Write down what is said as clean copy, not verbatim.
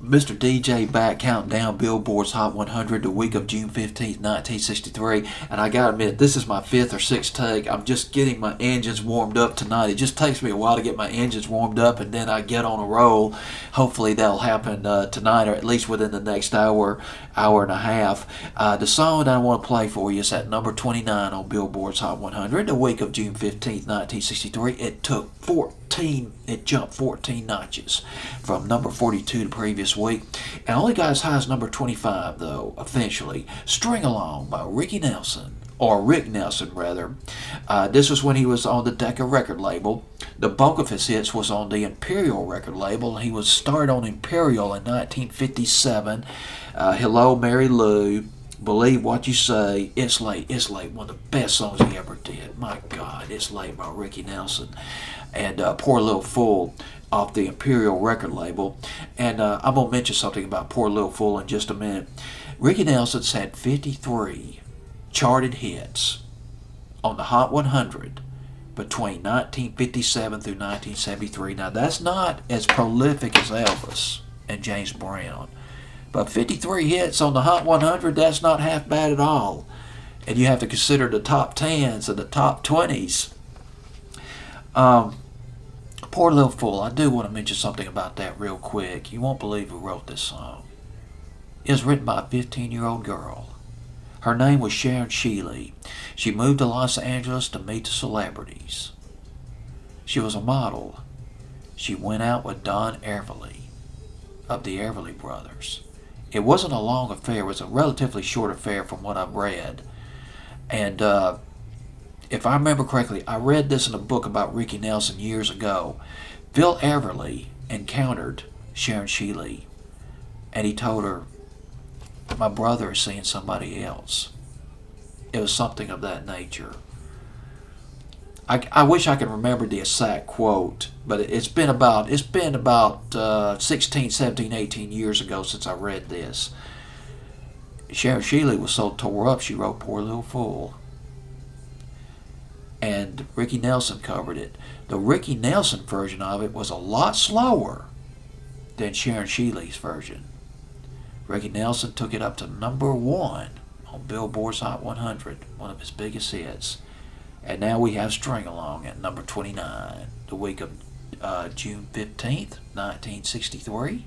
Mr. DJ back counting down Billboard's Hot 100 the week of June 15th, 1963. And I gotta admit, this is my fifth or sixth take. I'm just getting my engines warmed up tonight. It just takes me a while to get my engines warmed up, and then I get on a roll. Hopefully that'll happen tonight, or at least within the next hour, hour and a half. The song that I want to play for you is at number 29 on Billboard's Hot 100 the week of June 15th, 1963. It jumped 14 notches from number 42 the previous week, and only got as high as number 25 though, officially. String Along by Rick Nelson rather. This was when he was on the Decca record label. The bulk of his hits was on the Imperial record label. He was started on Imperial in 1957. Hello Mary Lou, Believe What You Say, It's Late, one of the best songs he ever did. My God, It's Late by Ricky Nelson. And Poor Little Fool off the Imperial record label. And I'm going to mention something about Poor Little Fool in just a minute. Ricky Nelson's had 53 charted hits on the Hot 100 between 1957 through 1973. Now, that's not as prolific as Elvis and James Brown. But 53 hits on the Hot 100, that's not half bad at all. And you have to consider the top 10s and the top 20s. Poor Little Fool, I do want to mention something about that real quick. You won't believe who wrote this song. It was written by a 15-year-old girl. Her name was Sharon Shealy. She moved to Los Angeles to meet the celebrities. She was a model. She went out with Don Everly of the Everly Brothers. It wasn't a long affair. It was a relatively short affair from what I've read. And if I remember correctly, I read this in a book about Ricky Nelson years ago. Phil Everly encountered Sharon Shealy, and he told her, "My brother is seeing somebody else." It was something of that nature. I wish I could remember the exact quote, but it's been about 16, 17, 18 years ago since I read this. Sharon Shealy was so tore up she wrote Poor Little Fool. And Ricky Nelson covered it. The Ricky Nelson version of it was a lot slower than Sharon Shealy's version. Ricky Nelson took it up to number 1 on Billboard's Hot 100, one of his biggest hits. And now we have String Along at number 29, the week of June 15th, 1963.